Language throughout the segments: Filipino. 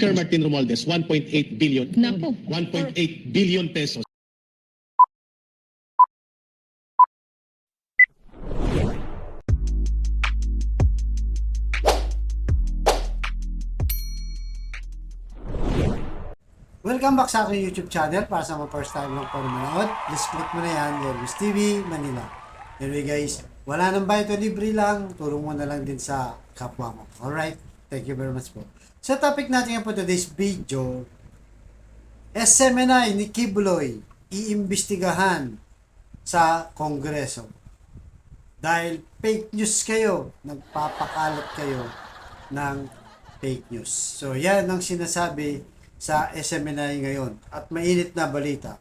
Sir Martin Romualdez, 1.8 billion. Naku. 1.8 billion pesos. Welcome back sa aking YouTube channel. Para sa mga first time lang po manood, please click mo na yan, Lervis TV, Manila. Anyway guys, wala nang bayad o libre lang, tulong mo na lang din sa kapwa mo. Alright, thank you very much po. Sa topic natin po today's video, SMNI ni Kibuloy iimbestigahan sa Kongreso. Dahil fake news kayo, nagpapakalat kayo ng fake news. So yan ang sinasabi sa SMNI ngayon at mainit na balita.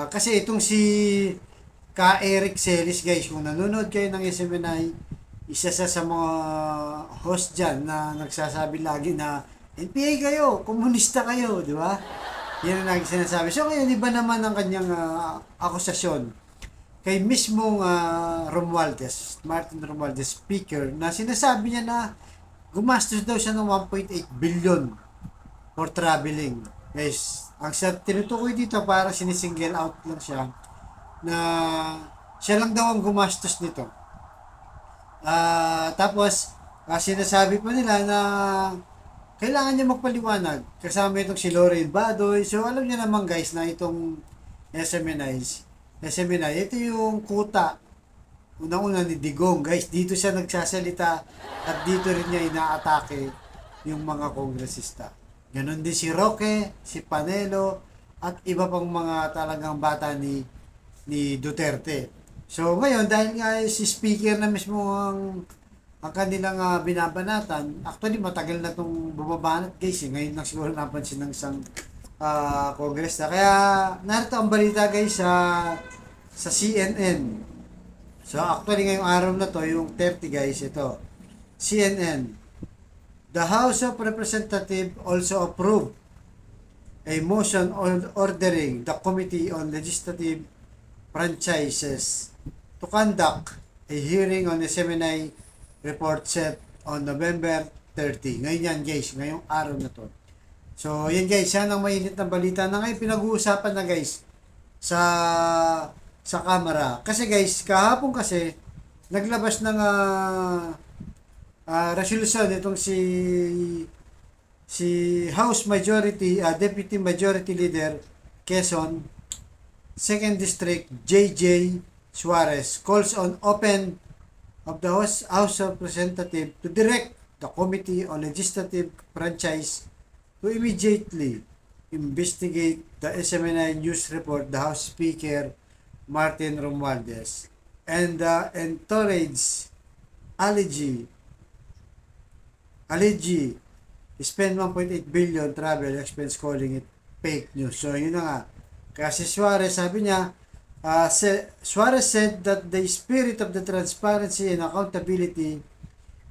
Kasi itong si Ka Eric Celis guys, kung nanonood kayo ng SMNI, isa sa mga host dyan na nagsasabi lagi na NPA kayo, komunista kayo, di ba? Yan ang lagi sinasabi. So ngayon, iba naman ang kanyang akusasyon kay mismong Romualdez, Martin Romualdez, speaker, na sinasabi niya na gumastos daw siya ng 1.8 billion for traveling. Guys, ang tinutukoy dito para sinisingle out lang siya na siya lang daw ang gumastos nito. Tapos, sinasabi pa nila na kailangan niya magpaliwanag. Kasama itong si Lorraine Badoy. So, alam niya naman guys na itong SMNI, ito yung kuta unang-una ni Digong. Guys, dito siya nagsasalita at dito rin niya inaatake yung mga kongresista. Ganon din si Roque, si Panelo, at iba pang mga talagang bata ni Duterte. So ngayon, dahil nga si speaker na mismo ang kanilang binabanatan, actually matagal na itong bumabanat guys. Ngayon lang siguro napansin ng isang congress na. Kaya narito ang balita guys sa CNN. So actually ngayong araw na to, yung 30 guys, ito. CNN. The House of Representatives also approved a motion ordering the Committee on Legislative Franchises to conduct a hearing on the SMNI report set on November 30. Ngayon yan guys, ngayong araw na to. So yan guys, yan ang mainit na balita na ngayon pinag-uusapan na guys sa camera. Kasi guys, kahapon kasi naglabas ng resolution itong si House Majority, Deputy Majority Leader Quezon 2nd District JJ Suarez calls on open of the House of Representatives to direct the Committee on Legislative Franchise to immediately investigate the SMNI news report the House Speaker Martin Romualdez and encourage allege spend 1.8 billion travel expense, calling it fake news. So yun na nga. Kasi Suarez, sabi niya, Suarez said that the spirit of the transparency and accountability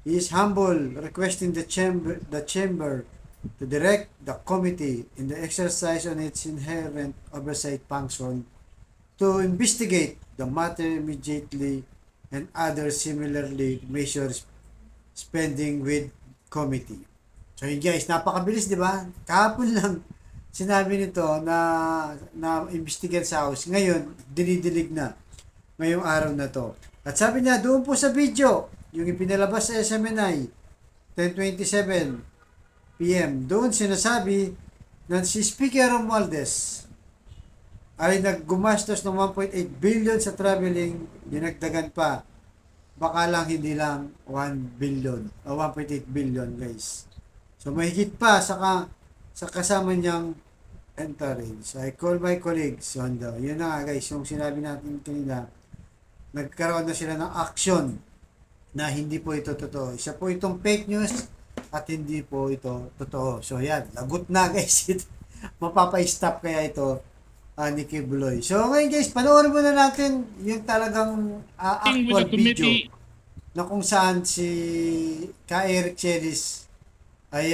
is humble, requesting the chamber to direct the committee in the exercise on its inherent oversight function to investigate the matter immediately and other similarly measures spending with committee. So yun guys, napakabilis, di ba? Kahapon lang sinabi nito na investigan sa House. Ngayon, dinidilig na ngayong araw na to. At sabi niya, doon po sa video, yung ipinalabas sa SMNI, 10:27 PM, doon sinasabi na si Speaker Romualdez ay naggumastos ng 1.8 billion sa traveling, dinagdagan pa. Baka lang hindi lang 1 billion o 1.8 billion guys. So mahigit pa sa kasama niyang entourage. I call my colleagues on the, yun na nga guys, yung sinabi natin kanina, nagkaroon na sila ng action na hindi po ito totoo. Isa po itong fake news at hindi po ito totoo. So yan, lagot na guys. Mapapa-stop kaya ito ni Kibuloy. So ngayon guys, panoorin muna natin yung talagang actual video na kung saan si Ka Eric Celis ay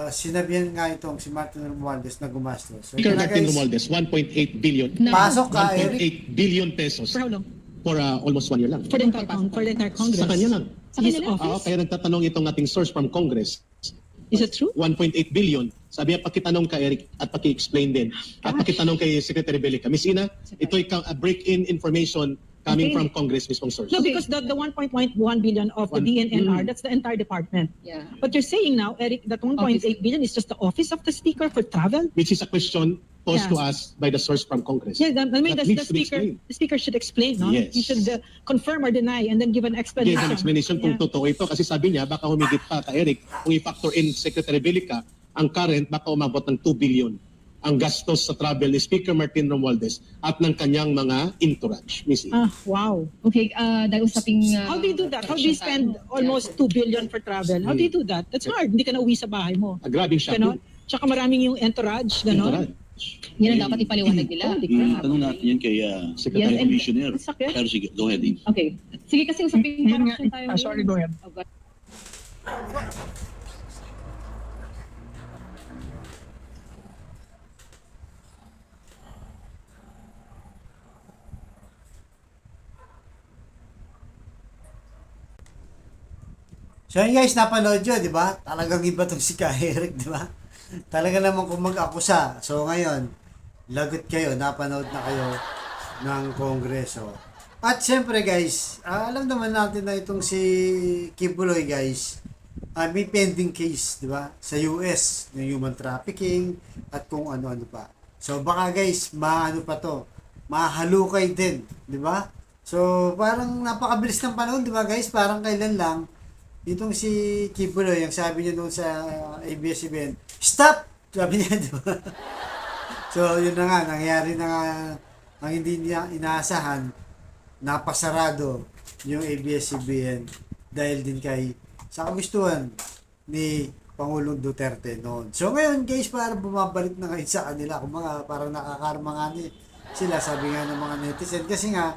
sinabihan nga itong si Martin Romualdez na gumastos. So, Sir Martin Romualdez, 1.8 billion. Pasok Ka Eric. 1.8 billion pesos. For how long? For almost 1 year lang. For the entire Congress. Sa kanya lang. Sa his Oo, office? kaya nagtatanong itong ating source from Congress Is it true? 1.8 billion. Sabi niya, pakitanong ka Eric at paki-explain din. At Gosh. pakitanong kay Secretary Belica. Miss Ina, ito'y break-in information coming Okay. from Congress mismong source. No, because the 1.1 billion of the DNNR, that's the entire department. Yeah. But you're saying now, Eric, that 1.8 billion is just the office of the speaker for travel? Which is a question posed Yeah. to us by the source from Congress. Yeah, I mean, That the needs to be speaker, explained. the speaker should explain, no? Yes. He should confirm or deny and then give an explanation. Give an explanation kung Yeah. totoo ito. Kasi sabi niya, baka humigit pa ka Eric, kung i-factor in Secretary Belica, ang current baka umabot ng 2 billion ang gastos sa travel ni Speaker Martin Romualdez at ng kanyang mga entourage. Miss Ina. Wow. Okay, dahil usaping... How do you do that? How do you spend almost 2 billion for travel? How do you do that? That's hard. Hindi ka na uwi sa bahay mo. A grabing Ganon. shopping. Tsaka maraming yung entourage, ganon. Entourage. Yan ang dapat ipaliwanag nila. Holy crap. Tanong natin yan kay Secretary Yes, and- Commissioner. Ang sakit. Pero sige, go ahead. Dean. Okay. Sige, kasi usaping corruption tayo. Sorry, go ahead. Oh, God. So yun guys, napanood nyo, di ba? Talagang iba tong si Ka Eric, di ba? Talaga naman kung mag-akusa. So ngayon, lagot kayo, napanood na kayo ng Kongreso. At syempre guys, alam naman natin na itong si Kibuloy guys, may pending case, di ba? Sa US, ng human trafficking at kung ano-ano pa. So baka guys, maano pa to, mahalukay din, di ba? So parang napakabilis ng panahon, di ba guys? Parang kailan lang, itong si Kibuloy, yung sabi niya noon sa ABS-CBN, stop! Sabi niya, di ba? So, yun na nga, nangyari na nga, ang hindi niya inaasahan, napasarado yung ABS-CBN dahil din kay sa kagustuhan ni Pangulong Duterte noon. So, ngayon, guys, para bumabalik na ngayon sa kanila, kung mga parang nakakarma nga sila, sabi nga ng mga netizen, kasi nga,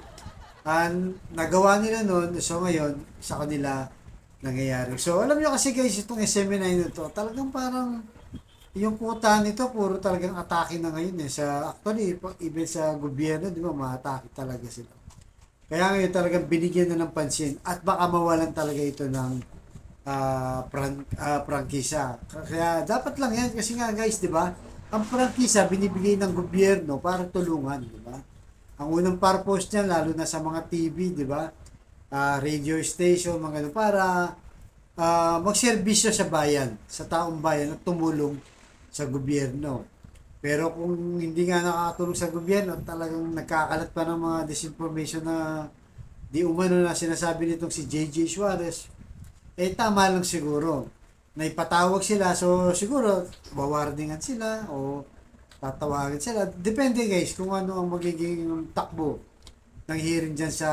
nagawa nila noon, so ngayon, sa kanila, nangyayari. So, alam nyo kasi guys, itong SMNI na to, talagang parang yung kuta nito, puro talagang atake na ngayon eh. Actually, even sa gobyerno, di ba, ma-atake talaga sila. Kaya ngayon talagang binigyan na ng pansin at baka mawalan talaga ito ng prangkisa. Kaya dapat lang yan kasi nga guys, di ba, ang prangkisa binibigay ng gobyerno para tulungan, di ba? Ang unang purpose niya, lalo na sa mga TV, di ba, radio station, mga ano, para magserbisyo sa bayan, sa taong bayan at tumulong sa gobyerno. Pero kung hindi nga nakakatulong sa gobyerno, talagang nagkakalat pa ng mga disinformation na di umano na sinasabi nitong si JJ Suarez, tama lang siguro. Naipatawag sila, so siguro wawarningan sila o tatawagin sila. Depende guys kung ano ang magiging takbo ng hearing dyan sa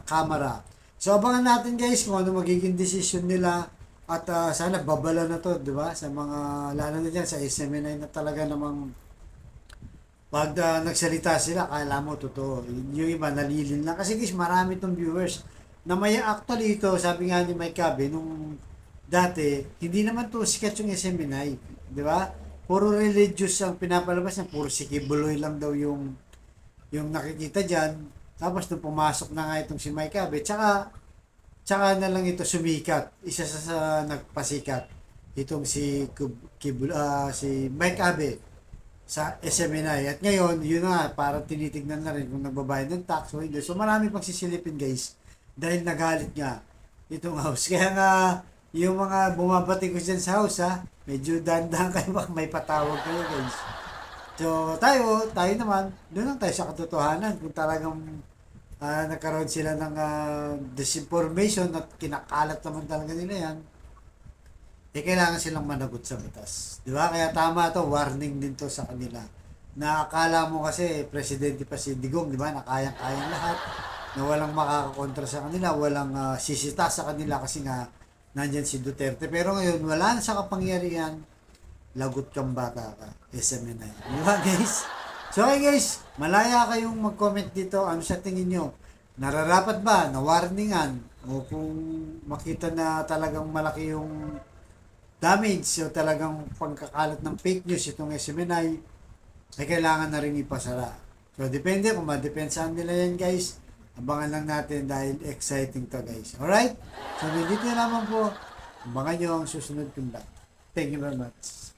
Kamara. So abangan natin guys kung ano magiging decision nila at sana babala na to, di ba? Sa mga, lalo na dyan sa SMNI na talaga namang pag nagsalita sila, kala mo totoo. Yung iba nalilin lang. Kasi guys, marami tong viewers na may actually ito, sabi nga ni Mike Cabe, nung dati, hindi naman to sikat yung SMNI, di ba? Puro religious ang pinapalabas niya, puro si Kibuloy lang daw yung nakikita dyan. Tapos nung pumasok na nga itong si Mike Abe, tsaka na lang ito sumikat. Isa sa nagpasikat itong si Mike Abe sa SMNI. At ngayon, yun na, parang tinitignan na rin kung nagbabayad ng tax o hindi. So marami pang sisilipin guys dahil nagalit nga itong house. Kaya nga, yung mga bumabati ko dyan sa house medyo dandahan kayo baka may patawag kayo guys. So tayo naman, doon lang tayo sa katotohanan kung talagang nagkaroon sila ng disinformation at kinakalat naman talaga nila yan, kailangan silang managot sa batas. Di ba? Kaya tama to, warning din to sa kanila. Na akala mo kasi, presidente pa si Digong, di ba? Na kayang-kayang lahat, na walang makakakontra sa kanila, walang sisita sa kanila kasi nga, nandyan si Duterte. Pero ngayon, wala na sa kapangyarihan, lagot kang bata ka, SMNI. Di ba guys? So okay guys, malaya kayong mag-comment dito. Ano sa tingin nyo? Nararapat ba na warningan? O kung makita na talagang malaki yung damage o talagang pagkakalat ng fake news itong SMNI, ay kailangan na rin ipasara. So depende kung madepensahan nila yan guys. Abangan lang natin dahil exciting to guys. Alright? So dito na naman po. Abangan nyo ang susunod kong vlog. Thank you very much.